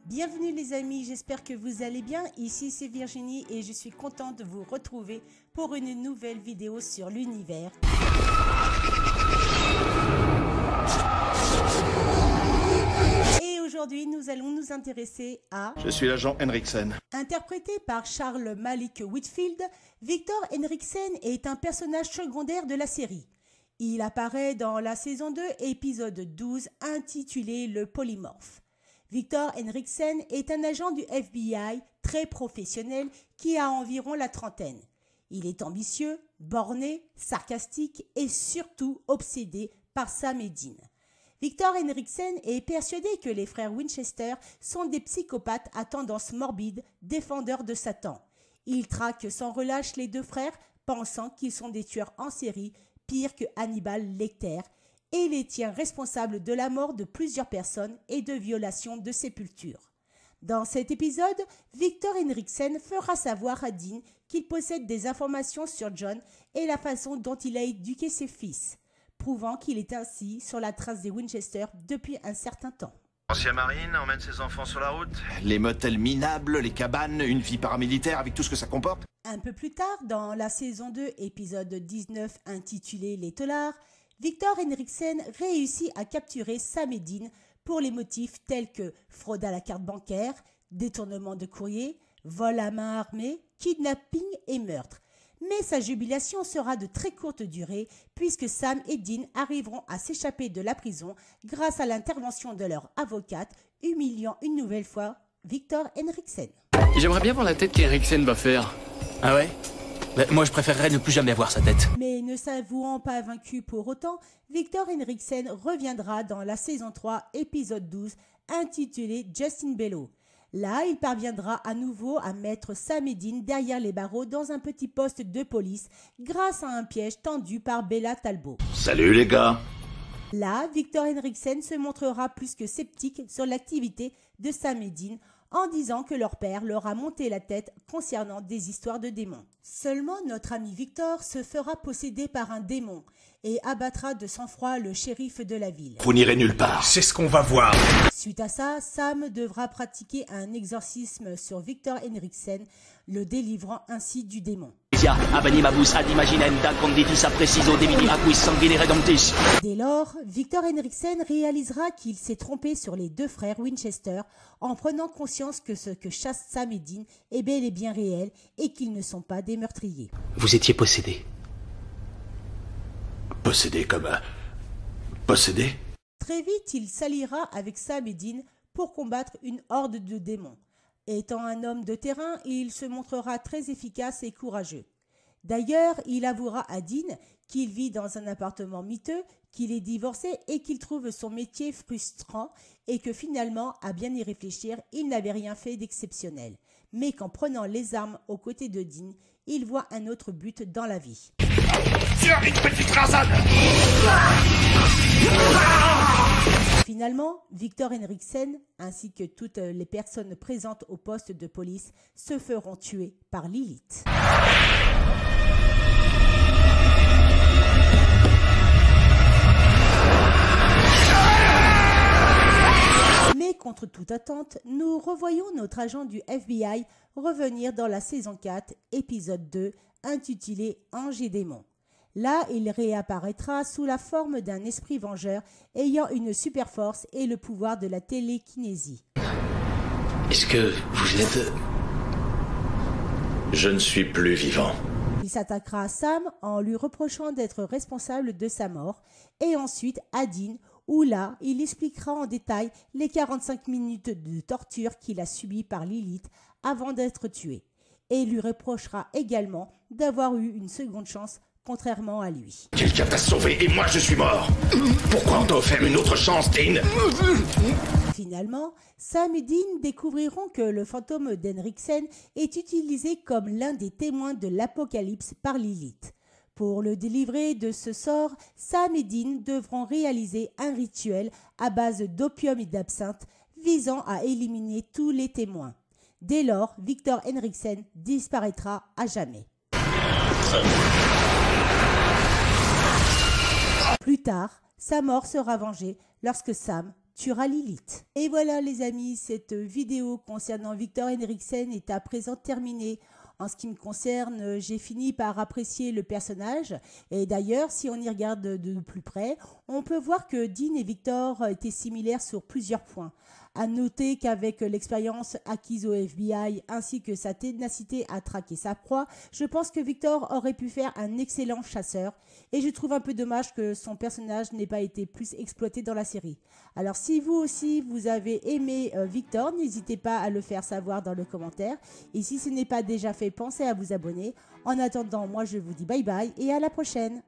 Bienvenue les amis, j'espère que vous allez bien. Ici c'est Virginie et je suis contente de vous retrouver pour une nouvelle vidéo sur l'univers. Et aujourd'hui nous allons nous intéresser à... Je suis l'agent Henriksen. Interprété par Charles Malik Whitfield, Victor Henriksen est un personnage secondaire de la série. Il apparaît dans la saison 2, épisode 12, intitulé Le Polymorphe. Victor Henriksen est un agent du FBI très professionnel qui a environ la trentaine. Il est ambitieux, borné, sarcastique et surtout obsédé par Sam et Dean. Victor Henriksen est persuadé que les frères Winchester sont des psychopathes à tendance morbide, défendeurs de Satan. Il traque sans relâche les deux frères, pensant qu'ils sont des tueurs en série, pire que Hannibal Lecter, et les tient responsables de la mort de plusieurs personnes et de violations de sépultures. Dans cet épisode, Victor Henriksen fera savoir à Dean qu'il possède des informations sur John et la façon dont il a éduqué ses fils, prouvant qu'il est ainsi sur la trace des Winchester depuis un certain temps. Ancien marine emmène ses enfants sur la route. Les motels minables, les cabanes, une vie paramilitaire avec tout ce que ça comporte. Un peu plus tard, dans la saison 2, épisode 19 intitulé Les Taulards, Victor Henriksen réussit à capturer Sam et Dean pour les motifs tels que fraude à la carte bancaire, détournement de courrier, vol à main armée, kidnapping et meurtre. Mais sa jubilation sera de très courte durée puisque Sam et Dean arriveront à s'échapper de la prison grâce à l'intervention de leur avocate, humiliant une nouvelle fois Victor Henriksen. J'aimerais bien voir la tête qu'Henriksen va faire. Ah ouais? Moi je préférerais ne plus jamais voir sa tête. Mais ne s'avouant pas vaincu pour autant, Victor Henriksen reviendra dans la saison 3, épisode 12, intitulé Justin Bello. Là, il parviendra à nouveau à mettre Sam et Dean derrière les barreaux dans un petit poste de police grâce à un piège tendu par Bella Talbot. Salut les gars. Là, Victor Henriksen se montrera plus que sceptique sur l'activité de Sam et Dean en disant que leur père leur a monté la tête concernant des histoires de démons. Seulement notre ami Victor se fera posséder par un démon et abattra de sang-froid le shérif de la ville. Vous n'irez nulle part. C'est ce qu'on va voir. Suite à ça, Sam devra pratiquer un exorcisme sur Victor Henriksen, le délivrant ainsi du démon. Dès lors, Victor Henriksen réalisera qu'il s'est trompé sur les deux frères Winchester en prenant conscience que ce que chassent Sam et Dean est bel et bien réel et qu'ils ne sont pas des meurtriers. Vous étiez possédé. Possédé comme un... Possédé? Très vite, il s'alliera avec Sam et Dean pour combattre une horde de démons. Étant un homme de terrain, il se montrera très efficace et courageux. D'ailleurs, il avouera à Dean qu'il vit dans un appartement miteux, qu'il est divorcé et qu'il trouve son métier frustrant et que finalement, à bien y réfléchir, il n'avait rien fait d'exceptionnel. Mais qu'en prenant les armes aux côtés de Dean, il voit un autre but dans la vie. Tiens, une petite rasade. Finalement, Victor Henriksen ainsi que toutes les personnes présentes au poste de police se feront tuer par Lilith. Mais contre toute attente, nous revoyons notre agent du FBI revenir dans la saison 4, épisode 2, intitulé Ange et démons. Là, il réapparaîtra sous la forme d'un esprit vengeur ayant une super force et le pouvoir de la télékinésie. Est-ce que vous êtes... Je ne suis plus vivant. Il s'attaquera à Sam en lui reprochant d'être responsable de sa mort et ensuite à Dean où là, il expliquera en détail les 45 minutes de torture qu'il a subies par Lilith avant d'être tué et lui reprochera également d'avoir eu une seconde chance contrairement à lui. Quelqu'un t'a sauvé et moi je suis mort. Pourquoi on t'a offert une autre chance, Dean? Finalement, Sam et Dean découvriront que le fantôme d'Henriksen est utilisé comme l'un des témoins de l'apocalypse par Lilith. Pour le délivrer de ce sort, Sam et Dean devront réaliser un rituel à base d'opium et d'absinthe visant à éliminer tous les témoins. Dès lors, Victor Henriksen disparaîtra à jamais. Plus tard, sa mort sera vengée lorsque Sam tuera Lilith. Et voilà les amis, cette vidéo concernant Victor Henriksen est à présent terminée. En ce qui me concerne, j'ai fini par apprécier le personnage. Et d'ailleurs, si on y regarde de plus près, on peut voir que Dean et Victor étaient similaires sur plusieurs points. À noter qu'avec l'expérience acquise au FBI ainsi que sa ténacité à traquer sa proie, je pense que Victor aurait pu faire un excellent chasseur. Et je trouve un peu dommage que son personnage n'ait pas été plus exploité dans la série. Alors si vous aussi vous avez aimé Victor, n'hésitez pas à le faire savoir dans le commentaire. Et si ce n'est pas déjà fait, pensez à vous abonner. En attendant, moi je vous dis bye bye et à la prochaine.